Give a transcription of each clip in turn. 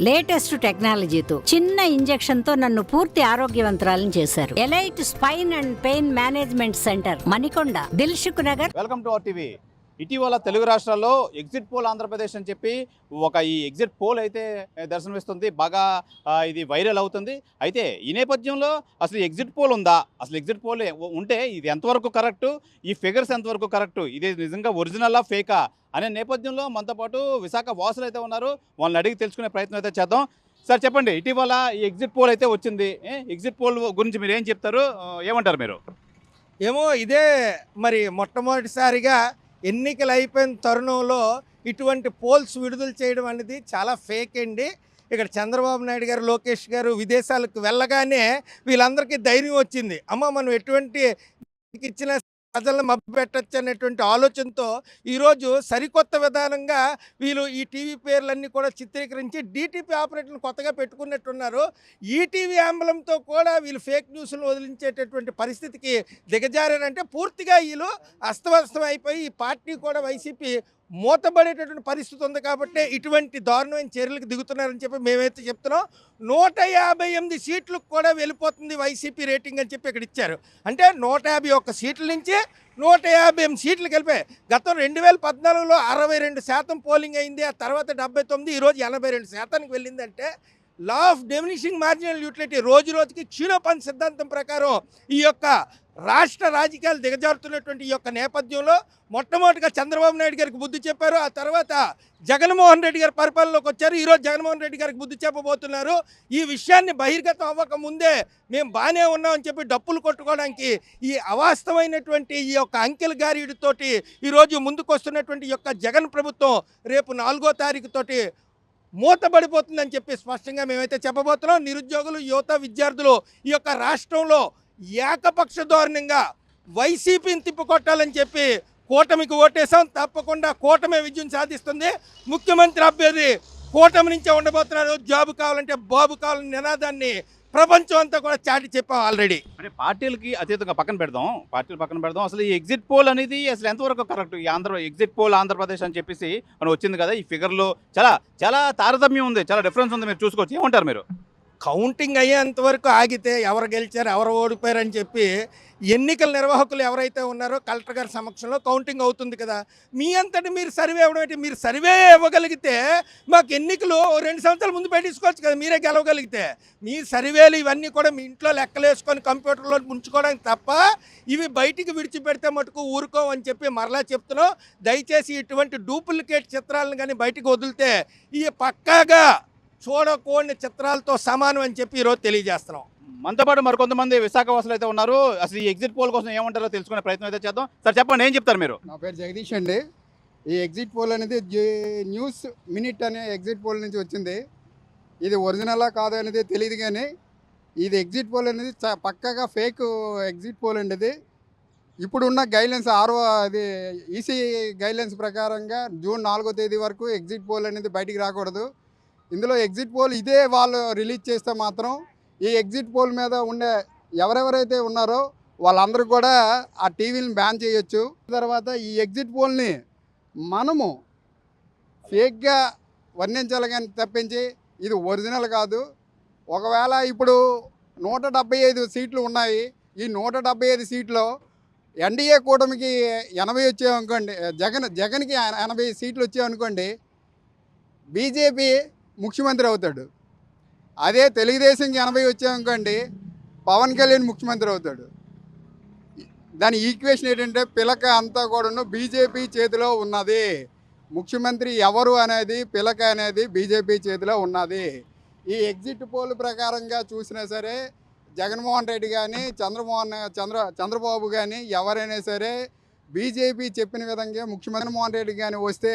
Latest టెక్నాలజీతో చిన్న injection తో నన్ను పూర్తి ఆరోగ్యవంతురాలను చేశారు. Elite spine and pain management centre, Manikonda, Dilsukh Nagar. Welcome to our TV. ఇటీవల తెలుగు రాష్ట్రాల్లో ఎగ్జిట్ పోల్ ఆంధ్రప్రదేశ్ అని చెప్పి ఈ ఎగ్జిట్ పోల్ అయితే దర్శనమిస్తుంది. బాగా ఇది వైరల్ అవుతుంది. అయితే ఈ నేపథ్యంలో అసలు ఎగ్జిట్ పోల్ ఉందా, అసలు ఎగ్జిట్ పోల్ ఉంటే ఇది ఎంతవరకు కరెక్టు, ఈ ఫిగర్స్ ఎంతవరకు కరెక్టు, ఇది నిజంగా ఒరిజినలా ఫేకా అనే నేపథ్యంలో మనతో పాటు విశాఖ వాసులు అయితే ఉన్నారు. వాళ్ళని అడిగి తెలుసుకునే ప్రయత్నం అయితే చేద్దాం. సార్ చెప్పండి, ఇటీవల ఈ ఎగ్జిట్ పోల్ అయితే వచ్చింది. ఎగ్జిట్ పోల్ గురించి మీరు ఏం చెప్తారు, ఏమంటారు మీరు? ఏమో ఇదే మరి మొట్టమొదటిసారిగా ఎన్నికలు అయిపోయిన తరుణంలో ఇటువంటి పోల్స్ విడుదల చేయడం అనేది చాలా ఫేక్ అండి. ఇక్కడ చంద్రబాబు నాయుడు గారు, లోకేష్ గారు విదేశాలకు వెళ్ళగానే వీళ్ళందరికీ ధైర్యం వచ్చింది. అమ్మ మనం ఎటువంటి ఇచ్చిన ప్రజలను మభ్యపెట్టచ్చు అనేటువంటి ఆలోచనతో ఈరోజు సరికొత్త విధానంగా వీళ్ళు ఈ టీవీ పేర్లన్నీ కూడా చిత్రీకరించి డీటీపీ ఆపరేటర్లు కొత్తగా పెట్టుకున్నట్టున్నారు. ఈటీవీ యాంబలంతో కూడా వీళ్ళు ఫేక్ న్యూస్లు వదిలించేటటువంటి పరిస్థితికి దిగజారారంటే పూర్తిగా వీళ్ళు అస్తవ్యస్తం అయిపోయి ఈ పార్టీ కూడా వైసీపీ మూతబడేటటువంటి పరిస్థితి ఉంది. కాబట్టి ఇటువంటి దారుణమైన చర్యలకు దిగుతున్నారని చెప్పి మేమైతే చెప్తున్నాం. 158 సీట్లకు కూడా వెళ్ళిపోతుంది వైసీపీ రేటింగ్ అని చెప్పి ఇక్కడ ఇచ్చారు. అంటే 151 సీట్ల నుంచి 158 సీట్లకు వెళ్ళిపోయాయి. గతం 2014లో 62% పోలింగ్ అయింది. ఆ తర్వాత 79, ఈరోజు 82% వెళ్ళిందంటే law of diminishing marginal utility రోజు రోజుకి క్షీణోపన్ సిద్ధాంతం ప్రకారం ఈ యొక్క రాష్ట్ర రాజకీయాలు దిగజారుతున్నటువంటి ఈ యొక్క నేపథ్యంలో మొట్టమొదటిగా చంద్రబాబు నాయుడు గారికి బుద్ధి చెప్పారు. ఆ తర్వాత జగన్మోహన్ రెడ్డి గారి పరిపాలనలోకి వచ్చారు. ఈరోజు జగన్మోహన్ రెడ్డి గారికి బుద్ధి చెప్పబోతున్నారు. ఈ విషయాన్ని బహిర్గతం అవ్వక ముందే మేము బాగానే ఉన్నామని చెప్పి డప్పులు కొట్టుకోవడానికి ఈ అవాస్తవమైనటువంటి ఈ యొక్క అంకెల గారిడితోటి ఈరోజు ముందుకు వస్తున్నటువంటి ఈ యొక్క జగన్ ప్రభుత్వం రేపు 4వ తారీఖుతోటి మూతబడిపోతుందని చెప్పి స్పష్టంగా మేమైతే చెప్పబోతున్నాం. నిరుద్యోగులు, యువత, విద్యార్థులు ఈ యొక్క రాష్ట్రంలో ఏకపక్ష ధోరణంగా వైసీపీని తిప్పుకొట్టాలని చెప్పి కూటమికి ఓటేసాం. తప్పకుండా కూటమి విజయం సాధిస్తుంది. ముఖ్యమంత్రి అభ్యర్థి కూటమి నుంచే ఉండబోతున్నారు. జాబు కావాలంటే బాబు కావాలని నినాదాన్ని ప్రపంచం అంతా కూడా చాటి చెప్పాం ఆల్రెడీ. అంటే పార్టీలకి అతీతంగా పక్కన పెడదాం. అసలు ఈ ఎగ్జిట్ పోల్ అనేది అసలు ఎంతవరకు కరెక్ట్? ఈ ఎగ్జిట్ పోల్ ఆంధ్రప్రదేశ్ అని చెప్పేసి మనం వచ్చింది కదా, ఈ ఫిగర్లో చాలా చాలా తారతమ్యం ఉంది, చాలా డిఫరెన్స్ ఉంది. మీరు చూసుకోవచ్చు. ఏమంటారు మీరు? కౌంటింగ్ అయ్యేంతవరకు ఆగితే ఎవరు గెలిచారు, ఎవరు ఓడిపోయారని చెప్పి ఎన్నికల నిర్వాహకులు ఎవరైతే ఉన్నారో కలెక్టర్ గారి సమక్షంలో కౌంటింగ్ అవుతుంది కదా. మీ అంతటి మీరు సర్వే ఇవ్వడం ఏంటి? మీరు సర్వే ఇవ్వగలిగితే మాకు ఎన్నికలు 2 సంవత్సరాల ముందు పెట్టించుకోవచ్చు కదా, మీరే గెలవగలిగితే. మీ సర్వేలు ఇవన్నీ కూడా మీ ఇంట్లో లెక్కలేసుకొని కంప్యూటర్లో ఉంచుకోవడానికి తప్ప ఇవి బయటికి విడిచిపెడితే మటుకు ఊరుకోమని చెప్పి మరలా చెప్తున్నాం. దయచేసి ఇటువంటి డూప్లికేట్ చిత్రాలను కానీ బయటికి వదిలితే ఈ పక్కాగా చూడకూడని చిత్రాలతో సమానం అని చెప్పి ఈరోజు తెలియజేస్తున్నాం. మనతో పాటు మరికొంతమంది విశాఖ వాసులు అయితే ఉన్నారు. అసలు ఈ ఎగ్జిట్ పోల్ కోసం ఏమంటారో తెలుసుకునే ప్రయత్నం అయితే చేద్దాం. సార్ చెప్పండి, ఏం చెప్తారు మీరు? నా పేరు జగదీష్ అండి. ఈ ఎగ్జిట్ పోల్ అనేది న్యూస్ మినిట్ అనే ఎగ్జిట్ పోల్ నుంచి వచ్చింది. ఇది ఒరిజినలా కాదు అనేది తెలియదు, కానీ ఇది ఎగ్జిట్ పోల్ అనేది పక్కాగా ఫేక్ ఎగ్జిట్ పోల్ అండి. ఇది ఇప్పుడున్న గైడ్లైన్స్ అది ఈసీ గైడ్లైన్స్ ప్రకారంగా జూన్ 4వ తేదీ వరకు ఎగ్జిట్ పోల్ అనేది బయటికి రాకూడదు. ఇందులో ఎగ్జిట్ పోల్ ఇదే వాళ్ళు రిలీజ్ చేస్తే మాత్రం ఈ ఎగ్జిట్ పోల్ మీద ఉండే ఎవరెవరైతే ఉన్నారో వాళ్ళందరూ కూడా ఆ టీవీని బ్యాన్ చేయొచ్చు. తర్వాత ఈ ఎగ్జిట్ పోల్ని మనము ఫేక్గా వర్ణించాలి కానీ తప్పించి ఇది ఒరిజినల్ కాదు. ఒకవేళ ఇప్పుడు 175 సీట్లు ఉన్నాయి. ఈ 175 సీట్లో ఎన్డీఏ కూటమికి 80 వచ్చాయనుకోండి, జగన్కి 80 సీట్లు వచ్చాయనుకోండి, బీజేపీ ముఖ్యమంత్రి అవుతాడు. అదే తెలుగుదేశంకి 80 వచ్చాయనుకోండి, పవన్ కళ్యాణ్ ముఖ్యమంత్రి అవుతాడు. దాని ఈక్వేషన్ ఏంటంటే పిలక అంతా కూడాను బీజేపీ చేతిలో ఉన్నది. ముఖ్యమంత్రి ఎవరు అనేది, పిలక అనేది బీజేపీ చేతిలో ఉన్నది. ఈ ఎగ్జిట్ పోల్ ప్రకారంగా చూసినా సరే జగన్మోహన్ రెడ్డి కానీ చంద్రబాబు కానీ ఎవరైనా సరే బీజేపీ చెప్పిన విధంగా ముఖ్యమంత్రి మోహన్ రెడ్డి కానీ వస్తే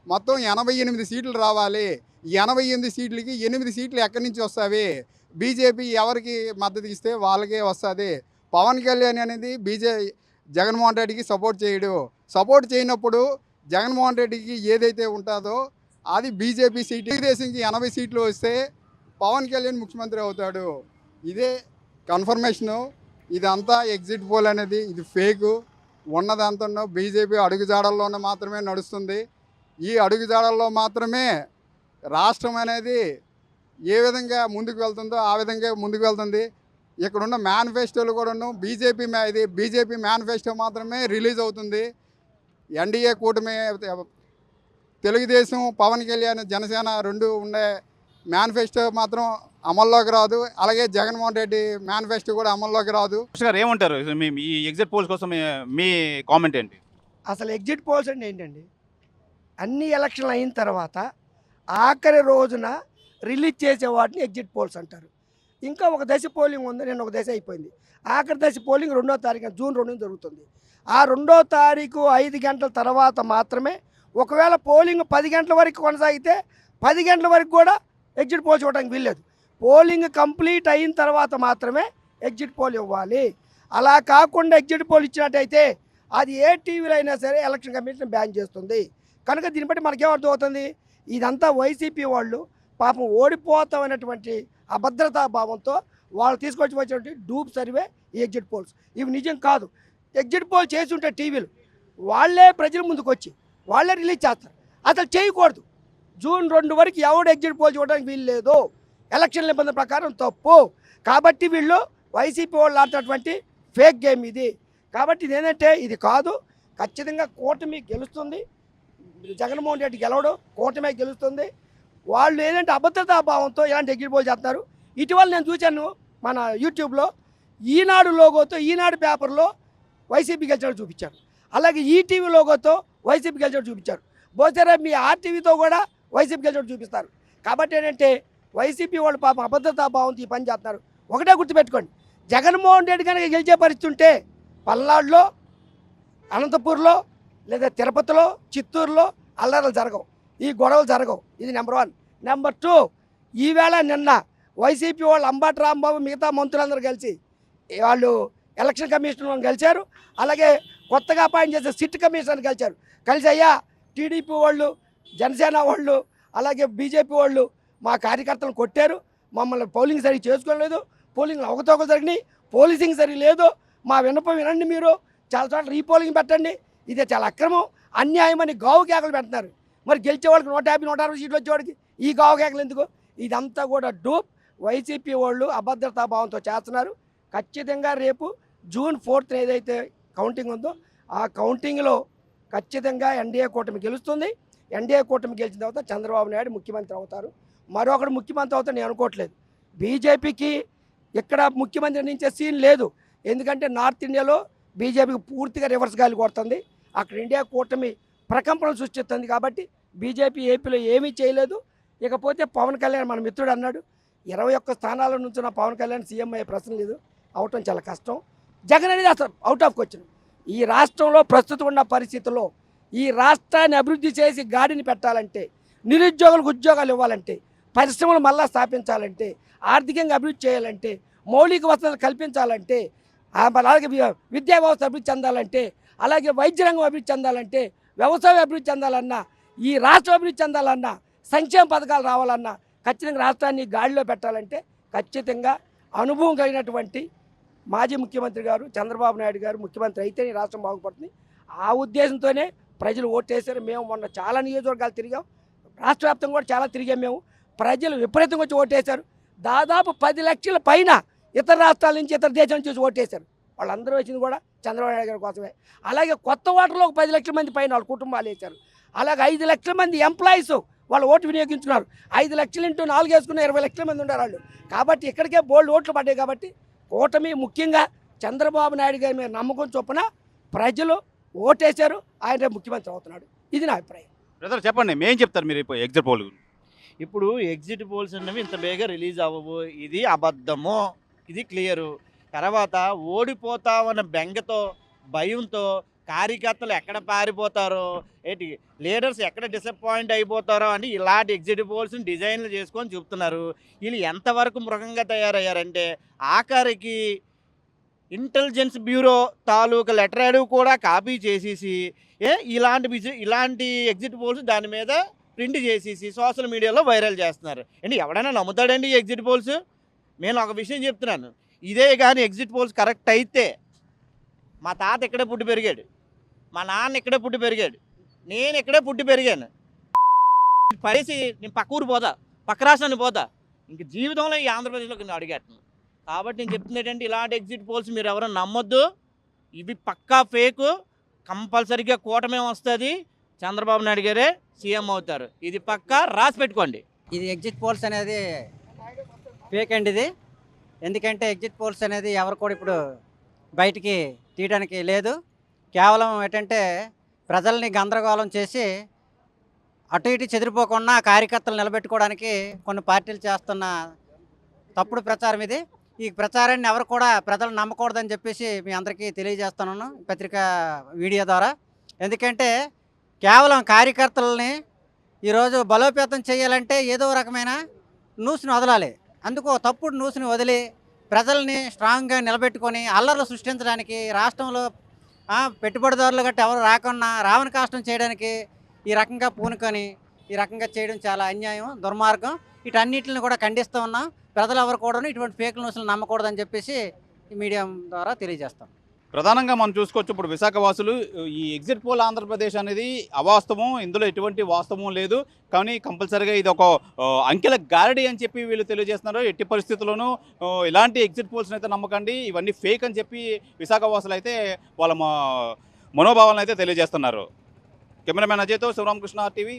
మొత్తం 88 సీట్లు రావాలి. 88 సీట్లకి 8 సీట్లు ఎక్కడి నుంచి వస్తాయి? బీజేపీ ఎవరికి మద్దతు ఇస్తే వాళ్ళకే వస్తుంది. పవన్ కళ్యాణ్ అనేది జగన్మోహన్ రెడ్డికి సపోర్ట్ చేయడు. సపోర్ట్ చేయనప్పుడు జగన్మోహన్ రెడ్డికి ఏదైతే ఉంటుందో అది బీజేపీ సీటు. తెలుగుదేశంకి 80 సీట్లు వస్తే పవన్ కళ్యాణ్ ముఖ్యమంత్రి అవుతాడు. ఇదే కన్ఫర్మేషను. ఇదంతా ఎగ్జిట్ పోల్ అనేది ఇది ఫేకు. ఉన్నదంతా బీజేపీ అడుగుజాడల్లోనే మాత్రమే నడుస్తుంది. ఈ అడుగుజాడల్లో మాత్రమే రాష్ట్రం అనేది ఏ విధంగా ముందుకు వెళ్తుందో ఆ విధంగా ముందుకు వెళ్తుంది. ఇక్కడున్న మేనిఫెస్టోలు కూడాను బీజేపీ మేనిఫెస్టో మాత్రమే రిలీజ్ అవుతుంది. ఎన్డీఏ కూటమి తెలుగుదేశం, పవన్ కళ్యాణ్, జనసేన రెండు ఉండే మేనిఫెస్టో మాత్రం అమల్లోకి రాదు. అలాగే జగన్మోహన్ రెడ్డి మేనిఫెస్టో కూడా అమల్లోకి రాదు. కృష్ణ గారు ఏమంటారు ఈ ఎగ్జిట్ పోల్స్ కోసం మీ కామెంట్ ఏంటి? అసలు ఎగ్జిట్ పోల్స్ అంటే ఏంటండి, అన్ని ఎలక్షన్లు అయిన తర్వాత ఆఖరి రోజున రిలీజ్ చేసే వాటిని ఎగ్జిట్ పోల్స్ అంటారు. ఇంకా ఒక దశ పోలింగ్ ఉంది, నేను ఒక దశ అయిపోయింది. ఆఖరి దశ పోలింగ్ 2వ తారీఖు జూన్ 2 జరుగుతుంది. ఆ 2వ తారీఖు 5 గంటల తర్వాత మాత్రమే, ఒకవేళ పోలింగ్ 10 గంటల వరకు కొనసాగితే 10 గంటల వరకు కూడా ఎగ్జిట్ పోల్స్ ఇవ్వడానికి వీల్లేదు. పోలింగ్ కంప్లీట్ అయిన తర్వాత మాత్రమే ఎగ్జిట్ పోల్ ఇవ్వాలి. అలా కాకుండా ఎగ్జిట్ పోల్ ఇచ్చినట్టయితే అది ఏ టీవీలో అయినా సరే ఎలక్షన్ కమిషన్ బ్యాన్ చేస్తుంది. కనుక దీన్ని బట్టి మనకేమర్థం అవుతుంది, ఇదంతా వైసీపీ వాళ్ళు పాపం ఓడిపోతామనేటువంటి అభద్రతా భావంతో వాళ్ళు తీసుకొచ్చి వచ్చినటువంటి డూప్ సర్వే ఈ ఎగ్జిట్ పోల్స్. ఇవి నిజం కాదు. ఎగ్జిట్ పోల్ చేసి ఉంటే టీవీలు వాళ్ళే ప్రజల ముందుకు వచ్చి వాళ్ళే రిలీజ్ చేస్తారు. అసలు చేయకూడదు. జూన్ 2 వరకు ఎవడు ఎగ్జిట్ పోల్ చూడడానికి వీలు లేదు. ఎలక్షన్ నిబంధన ప్రకారం తప్పు. కాబట్టి వీళ్ళు వైసీపీ వాళ్ళు ఆడుతున్నటువంటి ఫేక్ గేమ్ ఇది. కాబట్టి ఇదేంటంటే ఇది కాదు, ఖచ్చితంగా కూటమి గెలుస్తుంది. జగన్మోహన్ రెడ్డి గెలవడు, కూటమి గెలుస్తుంది. వాళ్ళు ఏంటంటే అభద్రతా భావంతో ఇలాంటి ఎగ్జిట్ పోల్ చేస్తున్నారు. ఇటీవల నేను చూశాను మన యూట్యూబ్లో, ఈనాడు లోగోతో ఈనాడు పేపర్లో వైసీపీ గెలిచినట్టు చూపించారు. అలాగే ఈటీవీ లోగోతో వైసీపీ గెలిచినట్టు చూపించారు. బహుశా మీ ఆర్టీవీతో కూడా వైసీపీ గెలిచినట్టు చూపిస్తారు. కాబట్టి ఏంటంటే వైసీపీ వాళ్ళు పాపం అభద్రతా భావంతో ఈ పని చేస్తున్నారు. ఒకటే గుర్తుపెట్టుకోండి, జగన్మోహన్ రెడ్డి కనుక గెలిచే పరిస్థితి ఉంటే పల్నాడులో, అనంతపూర్లో, లేదా తిరుపతిలో, చిత్తూరులో అల్లర్లు జరగవు, ఈ గొడవలు జరగవు. ఇది నెంబర్ 1. నెంబర్ 2, ఈవేళ నిన్న వైసీపీ వాళ్ళు అంబటి రాంబాబు మిగతా మంత్రులందరూ కలిసి వాళ్ళు ఎలక్షన్ కమిషన్ గెలిచారు. అలాగే కొత్తగా అపాయింట్ చేసే సిట్ కమిషన్ గెలిచారు. కలిసి అయ్యా టీడీపీ వాళ్ళు, జనసేన వాళ్ళు, అలాగే బీజేపీ వాళ్ళు మా కార్యకర్తలను కొట్టారు, మమ్మల్ని పోలింగ్ సరిగ్గా చేసుకోలేదు, పోలింగ్లో అవకతవకలు జరిగినాయి, పోలీసింగ్ సరిగ్గా లేదు, మా విన్నపం వినండి, మీరు చాలా చోట్ల రీపోలింగ్ పెట్టండి, ఇదే చాలా అక్రమం, అన్యాయం అని గావు కేకలు పెడుతున్నారు. మరి గెలిచే వాళ్ళకి 150, 160 సీట్లు వచ్చేవాడికి ఈ గావు కేకలు ఎందుకు? ఇదంతా కూడా డూప్. వైసీపీ వాళ్ళు అభద్రతా భావంతో చేస్తున్నారు. ఖచ్చితంగా రేపు జూన్ 4th ఏదైతే కౌంటింగ్ ఉందో ఆ కౌంటింగ్లో ఖచ్చితంగా ఎన్డీఏ కూటమి గెలుస్తుంది. ఎన్డీఏ కూటమి గెలిచిన తర్వాత చంద్రబాబు నాయుడు ముఖ్యమంత్రి అవుతారు. మరొకరు ముఖ్యమంత్రి అవుతారు నేను అనుకోవట్లేదు. బీజేపీకి ఇక్కడ ముఖ్యమంత్రి నుంచే సీన్ లేదు. ఎందుకంటే నార్త్ ఇండియాలో బీజేపీకి పూర్తిగా రివర్స్ గాలి కొడుతుంది. అక్కడ ఇండియా కూటమి ప్రకంపనలు సృష్టిస్తుంది. కాబట్టి బీజేపీ ఏపీలో ఏమీ చేయలేదు. ఇకపోతే పవన్ కళ్యాణ్ మన మిత్రుడు అన్నాడు, 21 స్థానాల నుంచి నా పవన్ కళ్యాణ్ సీఎం అయ్యే ప్రశ్న లేదు, అవటం చాలా కష్టం. జగన్ అనేది అసలు అవుట్ ఆఫ్ క్వశ్చన్. ఈ రాష్ట్రంలో ప్రస్తుతం ఉన్న పరిస్థితుల్లో ఈ రాష్ట్రాన్ని అభివృద్ధి చేసి గాడిని పెట్టాలంటే, నిరుద్యోగులకు ఉద్యోగాలు ఇవ్వాలంటే, పరిశ్రమలు మళ్ళా స్థాపించాలంటే, ఆర్థికంగా అభివృద్ధి చేయాలంటే, మౌలిక వసతులు కల్పించాలంటే, అలాగే విద్యా వ్యవస్థ అభివృద్ధి చెందాలంటే, అలాగే వైద్య రంగం అభివృద్ధి చెందాలంటే, వ్యవసాయం అభివృద్ధి చెందాలన్నా, ఈ రాష్ట్రం అభివృద్ధి చెందాలన్నా, సంక్షేమ పథకాలు రావాలన్నా, ఖచ్చితంగా రాష్ట్రాన్ని గాడిలో పెట్టాలంటే ఖచ్చితంగా అనుభవం కలిగినటువంటి మాజీ ముఖ్యమంత్రి గారు చంద్రబాబు నాయుడు గారు ముఖ్యమంత్రి అయితేనే రాష్ట్రం బాగుపడుతుంది. ఆ ఉద్దేశంతోనే ప్రజలు ఓటేశారు. మేము మొన్న చాలా నియోజకవర్గాలు తిరిగాం, రాష్ట్ర వ్యాప్తంగా కూడా చాలా తిరిగాం. మేము ప్రజలు విపరీతంగా వచ్చి ఓటేశారు. దాదాపు 10 లక్షల పైన ఇతర రాష్ట్రాల నుంచి, ఇతర దేశాల నుంచి ఓటేశారు. వాళ్ళందరూ వచ్చింది కూడా చంద్రబాబు నాయుడు గారి కోసమే. అలాగే కొత్త ఓటర్లో ఒక 10 లక్షల మంది పైన వాళ్ళ కుటుంబాలు వేశారు. అలాగే 5 లక్షల మంది ఎంప్లాయీస్ వాళ్ళు ఓటు వినియోగించుకున్నారు. 5 లక్షలు ఇంటూ 4 వేసుకున్న 20 లక్షల మంది ఉన్నారు వాళ్ళు. కాబట్టి ఇక్కడికే బోల్డ్ ఓట్లు పడ్డాయి. కాబట్టి కూటమి ముఖ్యంగా చంద్రబాబు నాయుడు గారి మీద నమ్మకం చొప్పున ప్రజలు ఓటేశారు. ఆయన ముఖ్యమంత్రి అవుతున్నాడు. ఇది నా అభిప్రాయం. బ్రదర్ చెప్పండి, మేం చెప్తారు మీరు ఇప్పుడు ఎగ్జిట్ పోల్? ఇప్పుడు ఎగ్జిట్ పోల్స్ అనేవి ఇంత బేగా రిలీజ్ అవ్వవు, ఇది అబద్ధము, ఇది క్లియరు. తర్వాత ఓడిపోతామన్న బెంగతో, భయంతో కార్యకర్తలు ఎక్కడ పారిపోతారో, ఏంటి లీడర్స్ ఎక్కడ డిసప్పాయింట్ అయిపోతారో అని ఇలాంటి ఎగ్జిట్ పోల్స్ని డిజైన్లు చేసుకొని చూపుతున్నారు. వీళ్ళు ఎంతవరకు మృగంగా తయారయ్యారంటే ఆఖరికి ఇంటెలిజెన్స్ బ్యూరో తాలూకా లెటర్ కూడా కాపీ చేసేసి ఇలాంటి ఎగ్జిట్ పోల్స్ దాని మీద ప్రింట్ చేసేసి సోషల్ మీడియాలో వైరల్ చేస్తున్నారు. ఏంటి ఎవడైనా నమ్ముతాడండి ఈ ఎగ్జిట్ పోల్స్? నేను ఒక విషయం చెప్తున్నాను, ఇదే కానీ ఎగ్జిట్ పోల్స్ కరెక్ట్ అయితే మా తాత ఇక్కడే పుట్టి పెరిగాడు, మా నాన్న ఇక్కడే పుట్టి పెరిగాడు, నేను ఇక్కడే పుట్టి పెరిగాను. పడేసి నేను పక్క ఊరు పోతా, పక్క రాష్ట్రానికి పోతా, ఇంక జీవితంలో ఈ ఆంధ్రప్రదేశ్లోకి నేను అడిగేస్తాను. కాబట్టి నేను చెప్తుంది ఏంటంటే ఇలాంటి ఎగ్జిట్ పోల్స్ మీరు ఎవరైనా నమ్మొద్దు. ఇవి పక్కా ఫేకు. కంపల్సరీగా కూటమి వస్తుంది, చంద్రబాబు నాయుడు గారే సీఎం అవుతారు. ఇది పక్కా రాసి పెట్టుకోండి. ఇది ఎగ్జిట్ పోల్స్ అనేది ఫేక్ అండి ఇది. ఎందుకంటే ఎగ్జిట్ పోల్స్ అనేది ఎవరు కూడా ఇప్పుడు బయటికి తీయడానికి లేదు. కేవలం ఏంటంటే ప్రజల్ని గందరగోళం చేసి అటు ఇటు చెదిరిపోకుండా కార్యకర్తలు నిలబెట్టుకోవడానికి కొన్ని పార్టీలు చేస్తున్న తప్పుడు ప్రచారం ఇది. ఈ ప్రచారాన్ని ఎవరు కూడా ప్రజలు నమ్మకూడదని చెప్పేసి మీ అందరికీ తెలియజేస్తున్నాను పత్రికా మీడియా ద్వారా. ఎందుకంటే కేవలం కార్యకర్తలని ఈరోజు బలోపేతం చేయాలంటే ఏదో రకమైన న్యూస్ని వదలాలి. అందుకు తప్పుడు న్యూస్ని వదిలి ప్రజల్ని స్ట్రాంగ్గా నిలబెట్టుకొని అల్లర్లు సృష్టించడానికి, రాష్ట్రంలో పెట్టుబడిదారులు గట్రా ఎవరు రాకుండా రావణ కాష్టం చేయడానికి ఈ రకంగా పూనుకొని ఈ రకంగా చేయడం చాలా అన్యాయం, దుర్మార్గం. వీటన్నిటిని కూడా ఖండిస్తూ ఉన్నాం. ప్రజలు ఎవరు కూడా ఇటువంటి ఫేక్ న్యూస్లు నమ్మకూడదని చెప్పేసి ఈ మీడియా ద్వారా తెలియజేస్తాం. ప్రధానంగా మనం చూసుకోవచ్చు, ఇప్పుడు విశాఖ వాసులు ఈ ఎగ్జిట్ పోల్ ఆంధ్రప్రదేశ్ అనేది అవాస్తవం, ఇందులో ఎటువంటి వాస్తవం లేదు. కానీ కంపల్సరీగా ఇది ఒక అంకెల గారడి అని చెప్పి వీళ్ళు తెలియజేస్తున్నారు. ఎట్టి పరిస్థితుల్లోనూ ఇలాంటి ఎగ్జిట్ పోల్స్ అయితే నమ్మకండి, ఇవన్నీ ఫేక్ అని చెప్పి విశాఖ వాసులు అయితే వాళ్ళ మనోభావాలను అయితే తెలియజేస్తున్నారు. కెమెరామెన్ అజయ్తో శివరామకృష్ణ టీవీ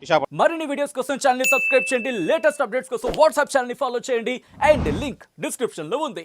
విశాఖ. మరిన్ని వీడియోస్ కోసం ఛానల్ ని సబ్స్క్రైబ్ చేయండి. లేటెస్ట్ అప్డేట్స్ కోసం వాట్సాప్ ఛానల్ ని ఫాలో చేయండి. అండ్ లింక్ డిస్క్రిప్షన్ లో ఉంది.